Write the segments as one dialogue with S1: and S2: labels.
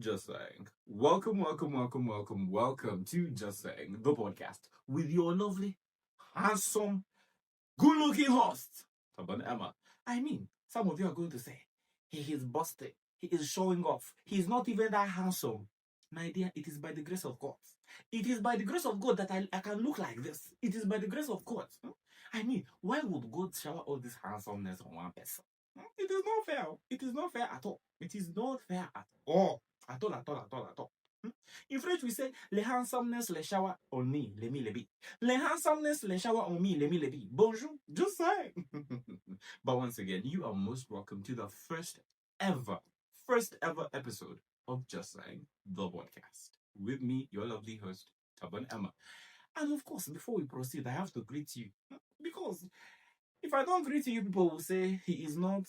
S1: Just saying. Welcome to Just Saying, the podcast with your lovely, handsome, good looking host, Taban Emma. I mean, some of you are going to say, he is busted, he is showing off, he's not even that handsome. My dear, it is by the grace of God. It is by the grace of God that I can look like this. It is by the grace of God. I mean, why would God shower all this handsomeness on one person? It is not fair. It is not fair at all. It is not fair at all. At all. In French, we say, le handsomeness le shower on me, le mi le bi. Le handsomeness le shower on me, le mi le bi. Bonjour, just say. But once again, you are most welcome to the ever, first ever episode of Just Saying, the podcast. With me, your lovely host, Taban Emma. And of course, before we proceed, I have to greet you. Because if I don't greet you, people will say he is not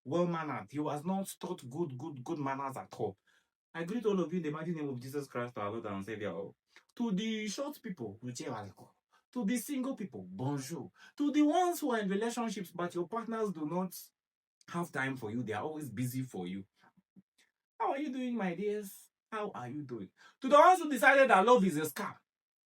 S1: well mannered. He was not taught good manners at all. I greet all of you in the mighty name of Jesus Christ, our Lord and Savior. To the short people, to the single people, bonjour. To the ones who are in relationships, but your partners do not have time for you, they are always busy for you. How are you doing, my dears? How are you doing? To the ones who decided that love is a scam,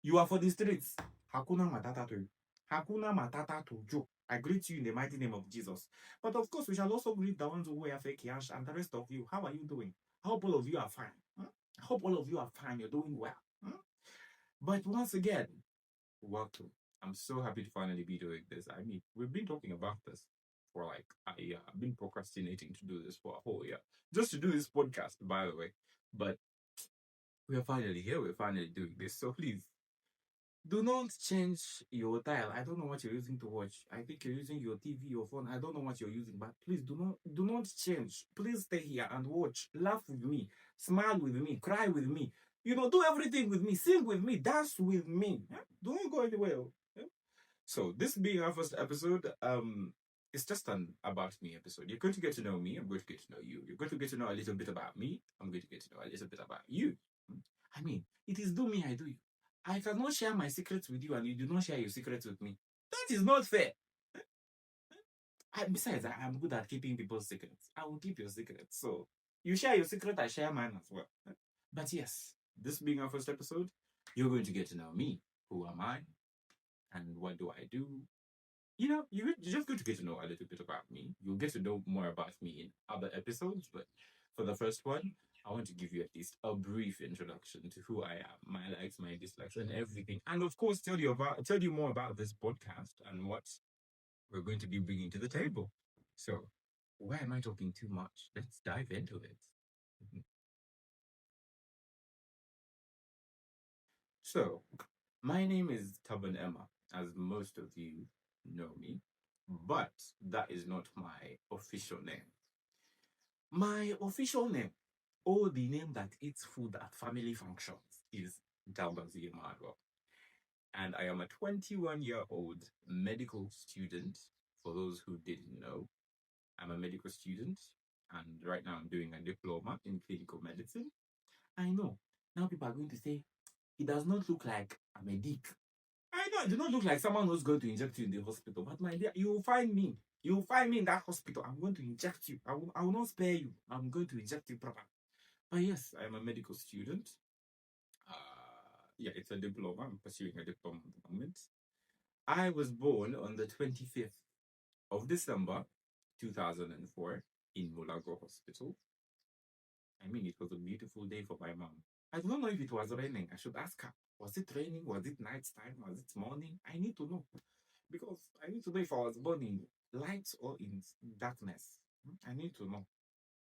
S1: you are for the streets. Hakuna matata to you. Hakuna matata to you. I greet you in the mighty name of Jesus. But of course, we shall also greet the ones who wear fake cash and the rest of you. How are you doing? I hope all of you are fine. I hope all of you are fine. You're doing well. But once again, welcome. I'm so happy to finally be doing this. I mean, we've been talking about this for like a year. I've been procrastinating to do this for a whole year. Just to do this podcast, by the way. But we're finally here. We're finally doing this. So please, do not change your dial. I don't know what you're using to watch. I think you're using your TV, your phone. I don't know what you're using, but please do not change. Please stay here and watch. Laugh with me, smile with me, cry with me. Do everything with me, sing with me, dance with me. Don't go anywhere. So this being our first episode, it's just an about me episode. You're going to get to know me. I'm going to get to know you. You're going to get to know a little bit about me. I'm going to get to know a little bit about you. I mean, it is do me, I do you. I cannot share my secrets with you and you do not share your secrets with me. That is not fair. Besides, I'm good at keeping people's secrets. I will keep your secrets. So you share your secret, I share mine as well. But yes, this being our first episode, you're going to get to know me. Who am I? And what do I do? You're just going to get to know a little bit about me. You'll get to know more about me in other episodes. But for the first one, I want to give you at least a brief introduction to who I am, my likes, my dislikes, and everything. And of course, tell you more about this podcast and what we're going to be bringing to the table. So, why am I talking too much? Let's dive into it. So, my name is Taban Emma, as most of you know me, but that is not my official name. My official name, or the name that eats food at family functions, is Dalbazi Emmanuel. And I am a 21-year-old medical student. For those who didn't know, I'm a medical student, and right now I'm doing a diploma in clinical medicine. I know. Now people are going to say, it does not look like I'm a dick. I know, it does not look like someone who's going to inject you in the hospital. But my dear, you will find me. You will find me in that hospital. I'm going to inject you. I will not spare you. I'm going to inject you properly. But yes, I'm a medical student. Yeah, it's a diploma. I'm pursuing a diploma at the moment. I was born on the 25th of December 2004 in Mulago Hospital. I mean, it was a beautiful day for my mom. I don't know if it was raining. I should ask her. Was it raining? Was it nighttime? Was it morning? I need to know. Because I need to know if I was born in light or in darkness. I need to know.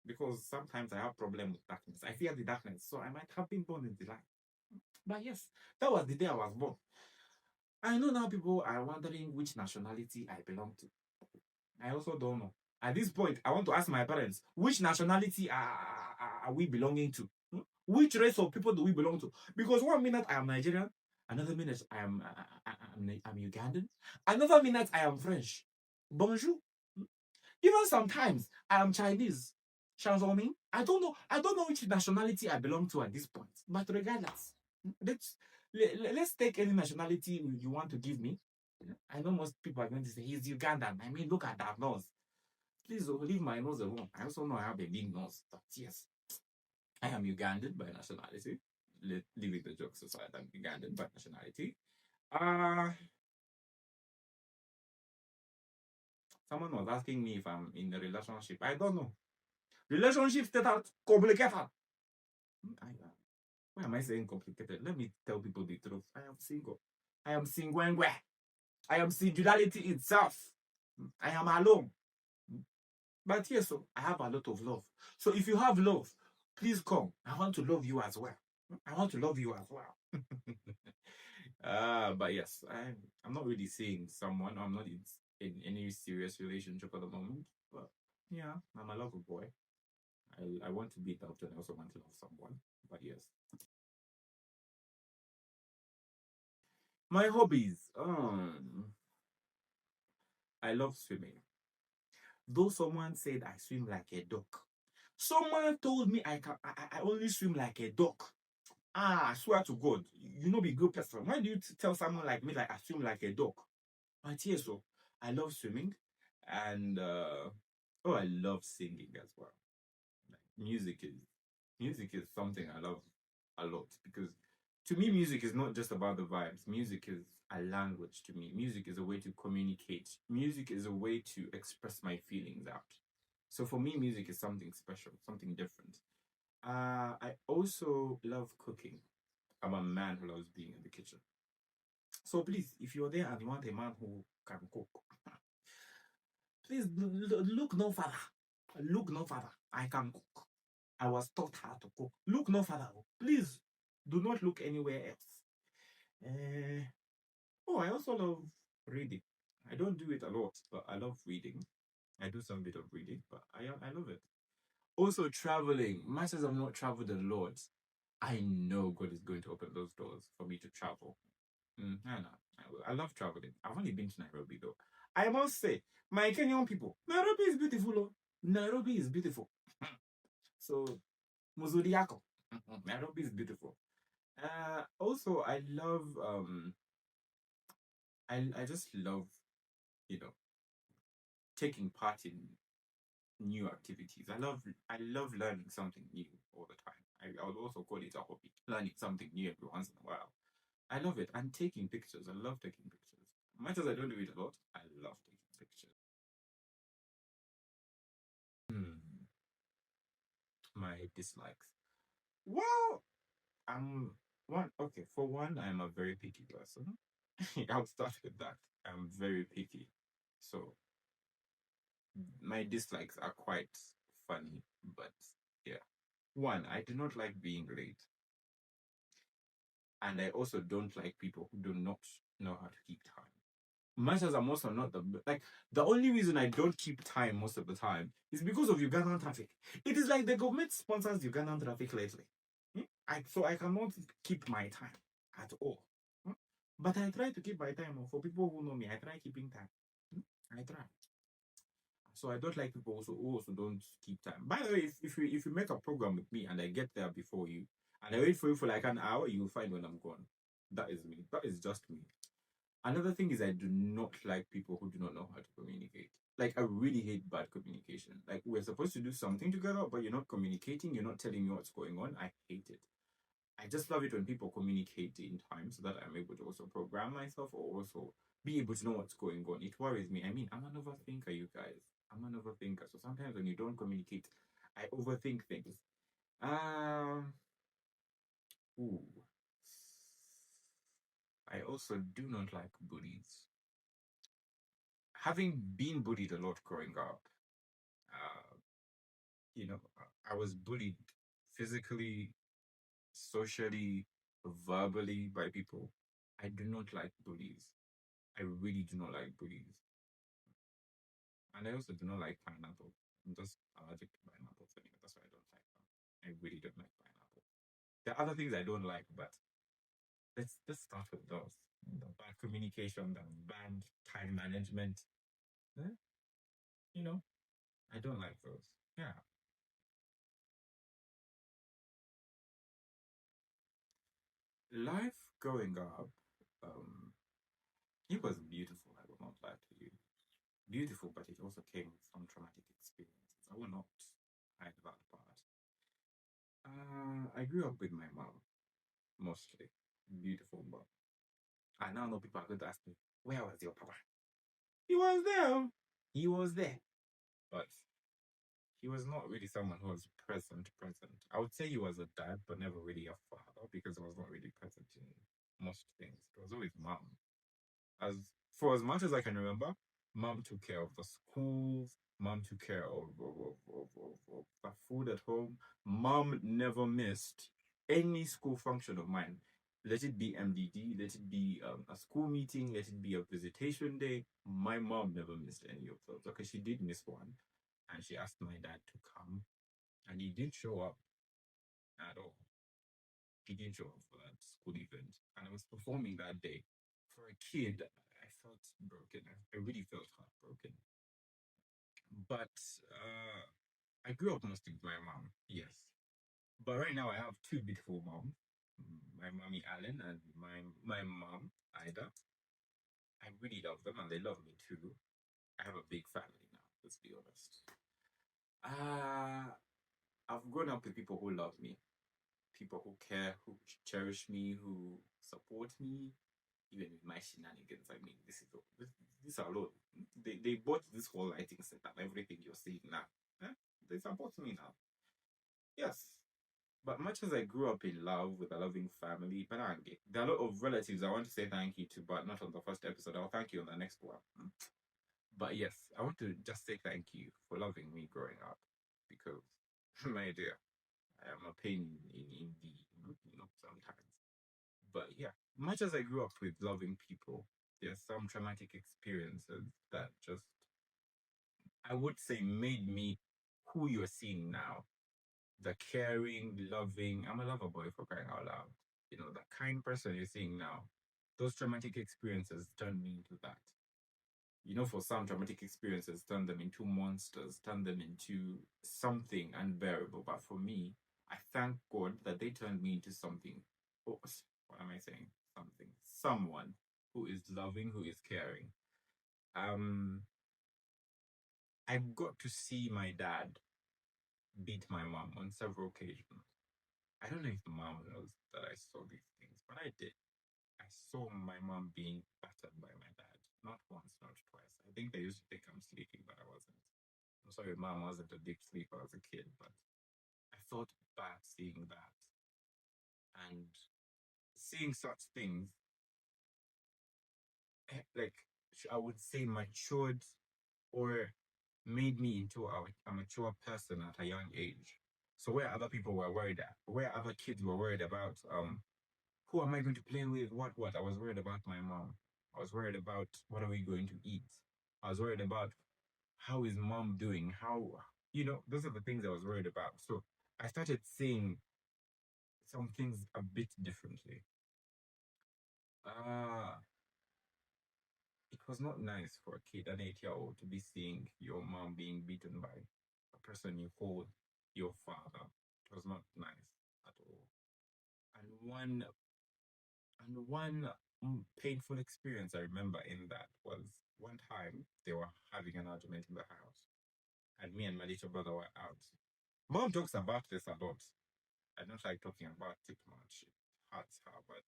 S1: Because sometimes I have problem with darkness. I fear the darkness. So I might have been born in the light. But yes, that was the day I was born. I know now people are wondering which nationality I belong to. I also don't know. At this point, I want to ask my parents, which nationality are we belonging to? Which race of people do we belong to? Because one minute I am Nigerian, another minute I'm Ugandan, another minute I am French. Bonjour. Even sometimes I am Chinese. Shazoming. I don't know which nationality I belong to at this point. But regardless, let's take any nationality you want to give me. I know most people are going to say he's Ugandan. I mean, look at that nose. Please leave my nose alone. I also know I have a big nose, but yes. I am Ugandan by nationality. Leaving the jokes aside, I'm Ugandan by nationality. Uh, Someone was asking me if I'm in a relationship. I don't know. Relationships that are complicated. Why am I saying complicated? Let me tell people the truth. I am single. I am single. I am singularity itself. I am alone. But yes, so I have a lot of love. So if you have love, please come. I want to love you as well. I want to love you as well. But yes, I'm not really seeing someone. I'm not in any serious relationship at the moment. But yeah, I'm a lover boy. I want to be loved and I also want to love someone. But yes. My hobbies. I love swimming. Though someone said I swim like a duck. Someone told me I only swim like a duck. I swear to God, you know be good person. Why do you tell someone like me like I swim like a duck? But yes, so I love swimming, and oh, I love singing as well. Like, music is something I love a lot because to me music is not just about the vibes. Music is a language to me. Music is a way to communicate. Music is a way to express my feelings out. So for me, music is something special, something different. I also love cooking. I'm a man who loves being in the kitchen. So please, if you're there and you want a man who can cook, please look no further. Look no further. I can cook. I was taught how to cook. Look no further. Please do not look anywhere else. Uh, I also love reading. I don't do it a lot, but I love reading. I do some bit of reading, but I love it. Also, traveling. Much as I've not traveled a lot, I know God is going to open those doors for me to travel. I know. I love traveling. I've only been to Nairobi though. I must say, my Kenyan people, Nairobi is beautiful. Oh. Nairobi is beautiful. So, Muzuri yako. Nairobi is beautiful. Also, I just love, you know, taking part in new activities. I love learning something new all the time. I would also call it a hobby. Learning something new every once in a while. I love it. And taking pictures. I love taking pictures. Much as I don't do it a lot, I love taking pictures. Hmm, my dislikes. Well, I'm one. Okay, for one, I'm a very picky person. I'll start with that. I'm very picky. So my dislikes are quite funny, but yeah. One, I do not like being late. And I also don't like people who do not know how to keep time. Much as I'm also not like the only reason I don't keep time most of the time is because of Ugandan traffic. It is like the government sponsors Ugandan traffic lately. So I cannot keep my time at all. But I try to keep my time. For people who know me, I try keeping time. I try. So I don't like people who also don't keep time. By the way, if you make a program with me and I get there before you and I wait for you for like an hour, you'll find when I'm gone. That is me. That is just me. Another thing is I do not like people who do not know how to communicate. Like I really hate bad communication. Like we're supposed to do something together, but you're not communicating, you're not telling me what's going on. I hate it. I just love it when people communicate in time so that I'm able to also program myself or also be able to know what's going on. It worries me. I mean, I'm an overthinker, you guys. I'm an overthinker. So sometimes when you don't communicate, I overthink things. Um, ooh. I also do not like bullies. Having been bullied a lot growing up, uh, I was bullied physically, socially, verbally by people. I do not like bullies. I really do not like bullies. And I also do not like pineapple. I'm just allergic to pineapple anyway. That's why I don't like them. I really don't like pineapple. There are other things I don't like, but let's start with those. The bad communication, the bad time management. eh, You know, I don't like those. Yeah. Life growing up, um, it was beautiful, I will not lie to you. Beautiful, but it also came with some traumatic experiences. I will not hide that part. grew up with my mom, mostly. Beautiful mom. I now know people are going to ask me, where was your papa? He was there. He was there. But he was not really someone who was present. I would say he was a dad, but never really a father because he was not really present in most things. It was always mom. As much as I can remember, mom took care of the schools, mom took care of the food at home. Mom never missed any school function of mine. Let it be MDD, let it be a school meeting, let it be a visitation day. My mom never missed any of those. Okay, she did miss one, and she asked my dad to come, and he didn't show up at all. He didn't show up for that school event, and I was performing that day. For a kid, I felt broken. I really felt heartbroken. But I grew up mostly with my mom, yes. But right now I have two beautiful moms, my mommy Allen and my mom Ida. I really love them and they love me too. I have a big family now, let's be honest. I've grown up with people who love me, people who care, who cherish me, who support me, even with my shenanigans. I mean, this alone. They bought this whole lighting setup, everything you're seeing now. They support me now. Yes. But much as I grew up in love with a loving family, Panange, there are a lot of relatives I want to say thank you to, but not on the first episode. I'll thank you on the next one. But yes, I want to just say thank you for loving me growing up because, my dear, I am a pain in the, sometimes. But yeah, much as I grew up with loving people, there's some traumatic experiences that just, I would say, made me who you're seeing now. The caring, loving, I'm a lover boy for crying out loud. You know, the kind person you're seeing now. Those traumatic experiences turned me into that. You know, for some, traumatic experiences turn them into monsters, turn them into something unbearable. But for me, I thank God that they turned me into something. Oh, what am I saying? Something. Someone who is loving, who is caring. I got to see my dad beat my mom on several occasions. I don't know if mom knows that I saw these things, but I did. I saw my mom being battered by my dad. Not once, not twice. I think they used to think I'm sleeping, but I wasn't. I'm sorry, mom wasn't a deep sleeper as a kid, but I felt bad seeing that. And seeing such things, like, I would say matured or made me into a mature person at a young age. So where other people were worried, where other kids were worried about, who am I going to play with? What? I was worried about my mom. I was worried about what are we going to eat. I was worried about how is mom doing? Those are the things I was worried about. So I started seeing some things a bit differently. It was not nice for a kid, an 8-year-old, to be seeing your mom being beaten by a person you called your father. It was not nice at all. And one painful experience I remember in that was one time they were having an argument in the house, and me and my little brother were out. Mom talks about this a lot. I don't like talking about it much. It hurts her, but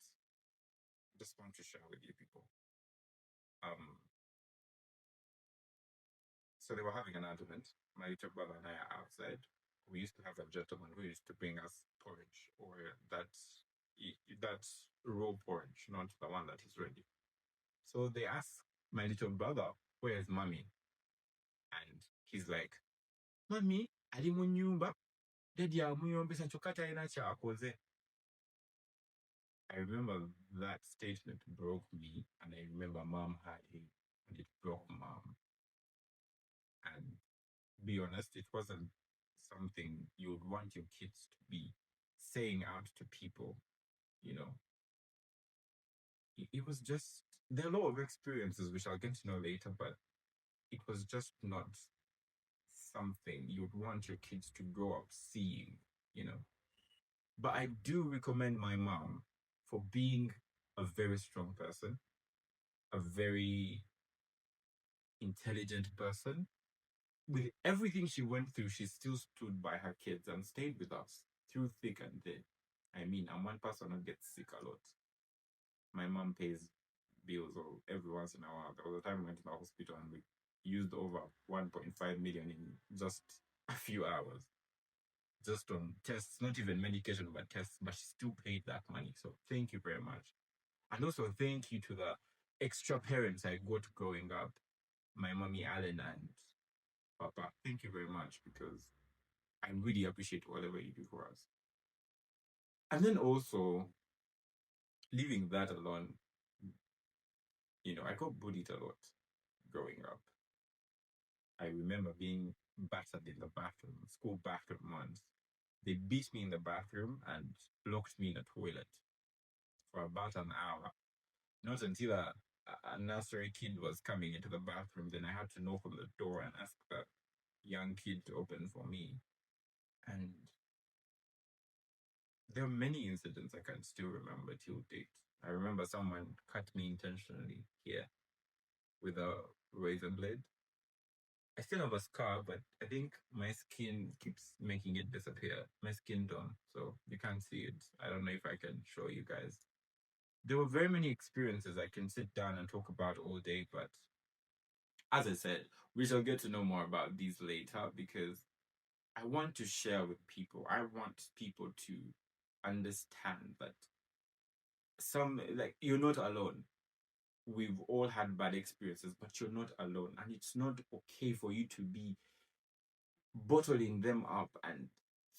S1: just want to share with you people. So they were having an argument. My little brother and I are outside. We used to have a gentleman who used to bring us porridge, or that's raw porridge, not the one that is ready. So they ask my little brother, where's mommy? And he's like, Mommy, ali mu nyumba. Daddy amuyombesa chokata ina kyakoze. I remember that statement broke me, and I remember mom hiding, and it broke mom. And be honest, it wasn't something you would want your kids to be saying out to people, you know. It was just, there are a lot of experiences which I'll get to know later, but it was just not something you'd want your kids to grow up seeing, you know. But I do recommend my mom for being a very strong person, a very intelligent person. With everything she went through, she still stood by her kids and stayed with us through thick and thin. I mean, I'm one person who gets sick a lot. My mom pays bills or every once in a while. There was a time we went to the hospital and we used over 1.5 million in just a few hours. Just on tests, not even medication, but tests, but she still paid that money. So thank you very much. And also thank you to the extra parents I got growing up, my mommy Alan and Papa. Thank you very much because I really appreciate whatever you do for us. And then also leaving that alone, I got bullied a lot growing up. I remember being battered in the bathroom, school bathroom once. They beat me in the bathroom and locked me in a toilet for about an hour. Not until a nursery kid was coming into the bathroom, then I had to knock on the door and ask the young kid to open for me. And there are many incidents I can still remember till date. I remember someone cut me intentionally here with a razor blade. I still have a scar, but I think my skin keeps making it disappear. My skin tone, so you can't see it. I don't know if I can show you guys. There were very many experiences I can sit down and talk about all day, but as I said, we shall get to know more about these later because I want to share with people. I want people to understand that you're not alone. We've all had bad experiences, but you're not alone. And it's not okay for you to be bottling them up and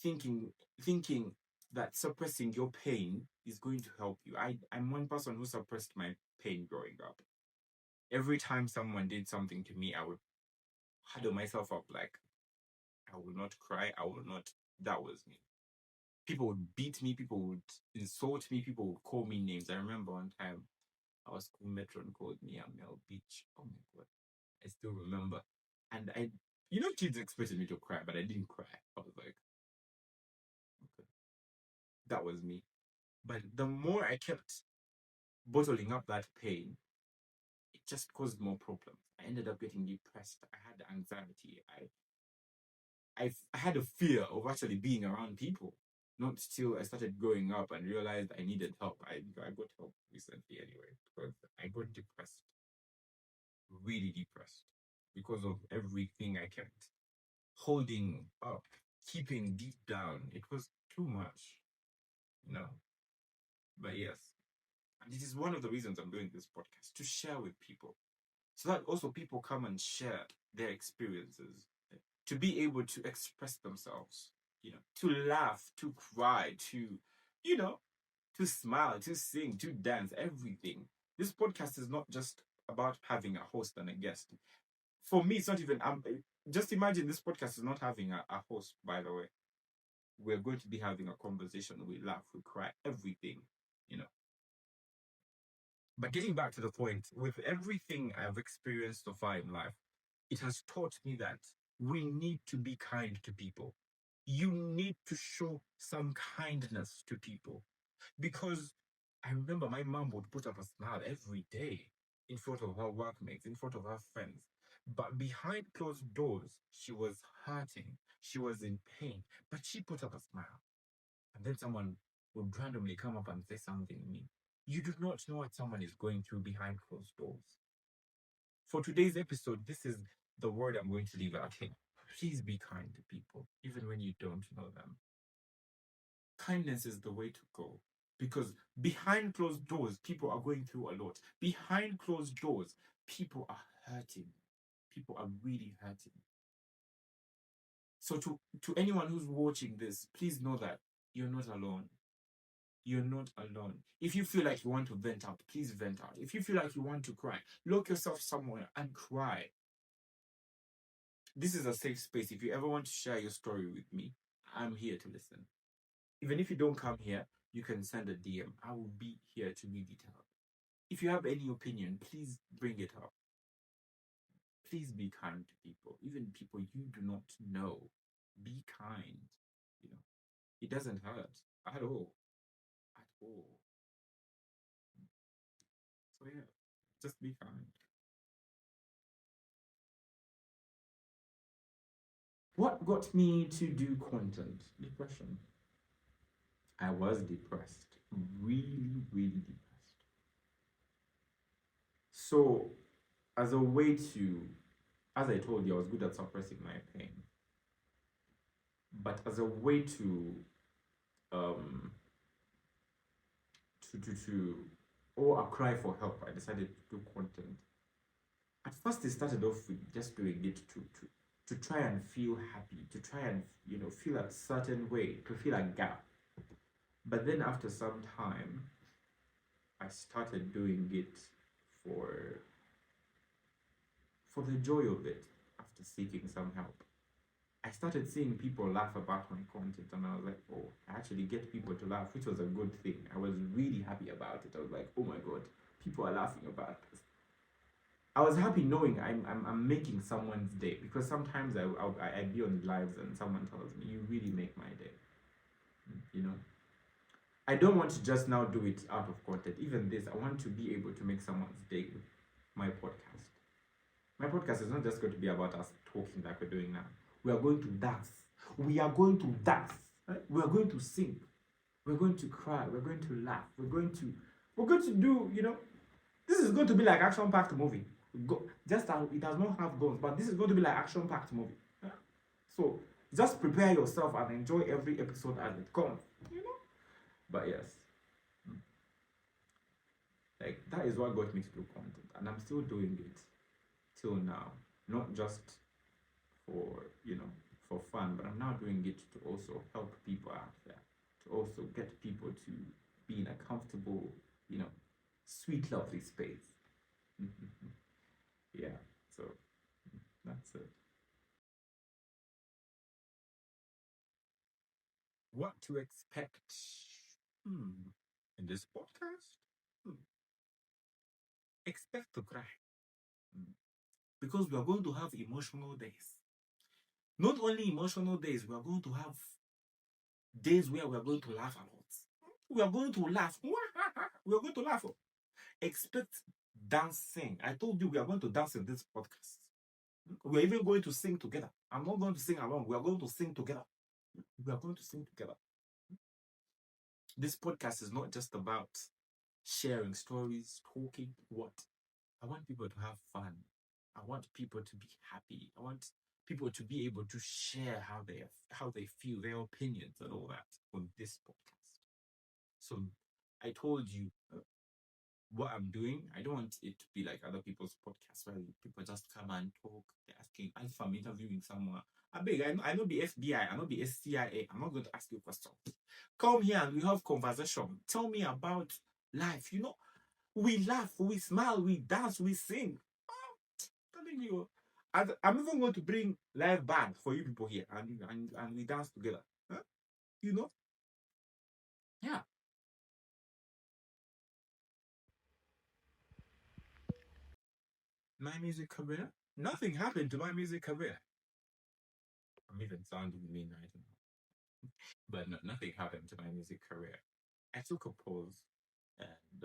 S1: thinking that suppressing your pain is going to help you. I'm one person who suppressed my pain growing up. Every time someone did something to me, I would huddle myself up like I will not cry, I will not. That was me. People would beat me, people would insult me, people would call me names. I remember one time our school matron called me a Mel Beach. Oh my god. I still remember. And kids expected me to cry, but I didn't cry. I was like, okay, that was me. But the more I kept bottling up that pain, it just caused more problems. I ended up getting depressed. I had anxiety. I had a fear of actually being around people. Not till I started growing up and realized I needed help. I got help recently anyway because I got depressed, really depressed, because of everything I kept holding up, keeping deep down. It was too much, you know. But yes, and this is one of the reasons I'm doing this podcast to share with people, so that also people come and share their experiences, to be able to express themselves, to laugh, to cry, you know, to smile, to sing, to dance, everything. This podcast is not just about having a host and a guest. For me, it's not even. Just imagine this podcast is not having a host. By the way, we're going to be having a conversation. We laugh, we cry, everything. You know. But getting back to the point, with everything I've experienced so far in life, it has taught me that we need to be kind to people. You need to show some kindness to people. Because I remember my mom would put up a smile every day in front of her workmates, in front of her friends. But behind closed doors, she was hurting. She was in pain. But she put up a smile. And then someone would randomly come up and say something to me. You do not know what someone is going through behind closed doors. For today's episode, this is the word I'm going to leave out here. Please be kind to people, even when you don't know them. Kindness is the way to go. Because behind closed doors, people are going through a lot. Behind closed doors, people are hurting. People are really hurting. So to anyone who's watching this, please know that you're not alone. You're not alone. If you feel like you want to vent out, please vent out. If you feel like you want to cry, lock yourself somewhere and cry. This is a safe space. If you ever want to share your story with me, I'm here to listen. Even if you don't come here, you can send a DM. I will be here to read it out. If you have any opinion, please bring it up. Please be kind to people, even people you do not know. Be kind. It doesn't hurt at all. At all. So yeah, just be kind. What got me to do content? Depression. I was depressed, really, really depressed. So, as a way to, as I told you, I was good at suppressing my pain, but as a way um, to, or a cry for help, I decided to do content. At first, it started off with just doing it to try and feel happy, to try and feel a certain way, to fill a gap. But then after some time, I started doing it for for the joy of it. After seeking some help, I started seeing people laugh about my content, and I was like, oh, I actually get people to laugh, which was a good thing. I was really happy about it. I was like, oh my god, people are laughing about this. I was happy knowing I'm making someone's day, because sometimes I'd be on lives and someone tells me, you really make my day. You know, I don't want to just now do it out of content. Even this, I want to be able to make someone's day with my podcast. My podcast is not just going to be about us talking like we're doing now. We are going to dance. We are going to dance. Right? We are going to sing. We're going to cry. We're going to laugh. We're going to do, this is going to be like action-packed movie. Just as it does not have guns, but this is going to be like action-packed movie. Yeah? So just prepare yourself and enjoy every episode as it comes. But yes, like that is what got me to do content, and I'm still doing it till now. Not just for for fun, but I'm now doing it to also help people out there, to also get people to be in a comfortable, sweet, lovely space. Yeah, so that's it. What to expect in this podcast? Expect to cry. Because we are going to have emotional days. Not only emotional days, we are going to have days where we are going to laugh a lot. We are going to laugh. We are going to laugh. Expect dancing. I told you we are going to dance in this podcast. We are even going to sing together. I'm not going to sing alone. We are going to sing together. We are going to sing together. This podcast is not just about sharing stories, talking. What? I want people to have fun. I want people to be happy. I want people to be able to share how they feel, their opinions, and all that on this podcast. So I told you what I'm doing. I don't want it to be like other people's podcasts where people just come and talk. They're asking, if I'm interviewing someone, I know the FBI, I know the CIA. I'm not going to ask you a question. Come here and we have conversation. Tell me about life. We laugh, we smile, we dance, we sing. Telling you, I'm even going to bring live band for you people here, and we dance together. Huh? Yeah. My music career? Nothing happened to my music career. I'm even sounding mean right now. But no, nothing happened to my music career. I took a pause, and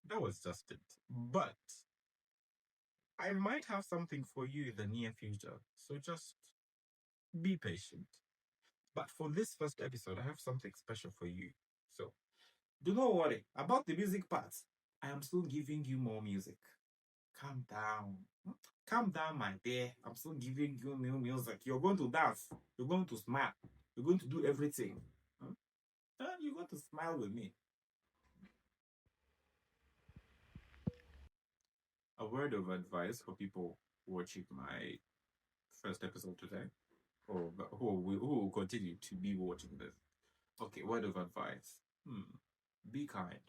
S1: that was just it. But I might have something for you in the near future, so just be patient. But for this first episode, I have something special for you. So do not worry about the music part. I am still giving you more music. Calm down. Calm down, my dear. I'm still giving you new music. You're going to dance. You're going to smile. You're going to do everything. You're going to smile with me. A word of advice for people watching my first episode today, or who will continue to be watching this. Okay, word of advice. Be kind.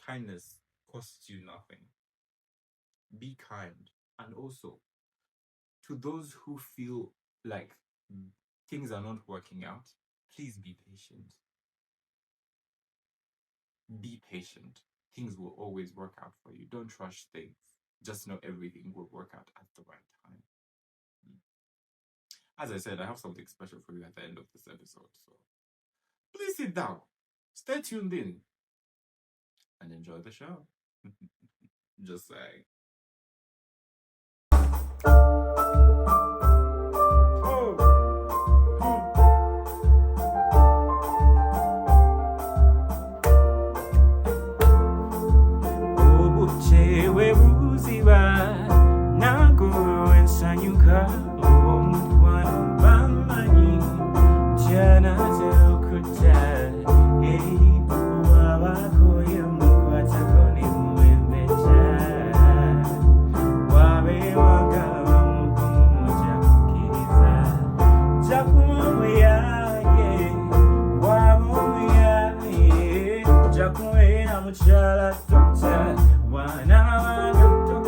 S1: Kindness costs you nothing. Be kind. And also, to those who feel like things are not working out, please be patient. Be patient. Things will always work out for you. Don't rush things. Just know everything will work out at the right time. As I said, I have something special for you at the end of this episode. So please sit down, stay tuned in, and enjoy the show. Just saying. Oh. Muchala doctor, wana doctor,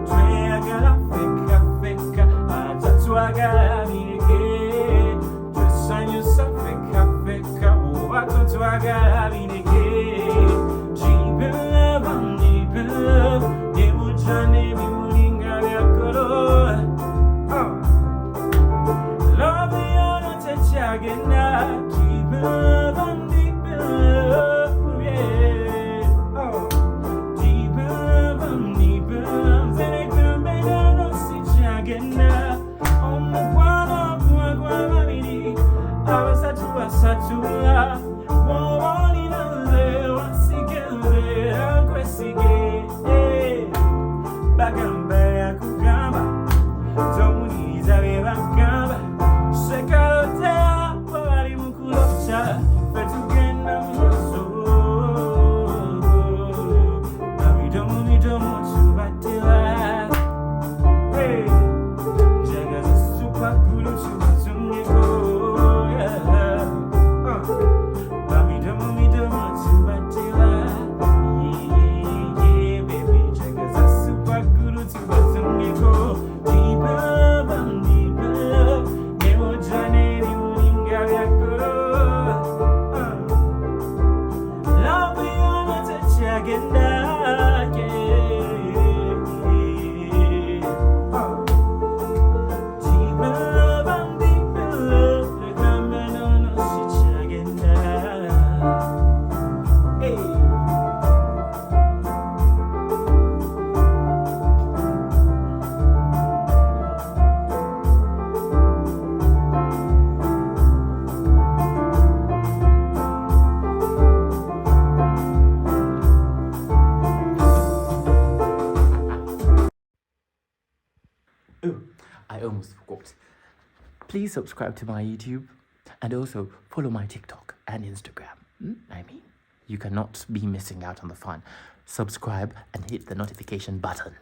S1: Triagala fika, Atatuagala minike, Tresanyu safika, Ovatuagala minike, deep in love, Nemujane Mimulinga Yakoro. Love the honor to Chagina, deep in love, deep in love, yeah. Oh, deep in love, Zene Kumbena no si Chagina, Omukwana, Mwagwamini, Asatua, Wawani Nale, Wasigele, Agresige, Bagamba, Kugamba, Tony Zabeba, Sekalotea, Pari Mukulocha, Petugena Moso, Amidomo, Chubatila, hey, Jagas super good to Sumiko, yeah, Amidomo, Chubatila, yeah, baby, Jagas super good to Sumiko, deep love, Nemojane Mulinga Yakoro, love the honor to Chagenda. Oh, I almost forgot. Please subscribe to my YouTube and also follow my TikTok and Instagram. I mean, you cannot be missing out on the fun. Subscribe and hit the notification button.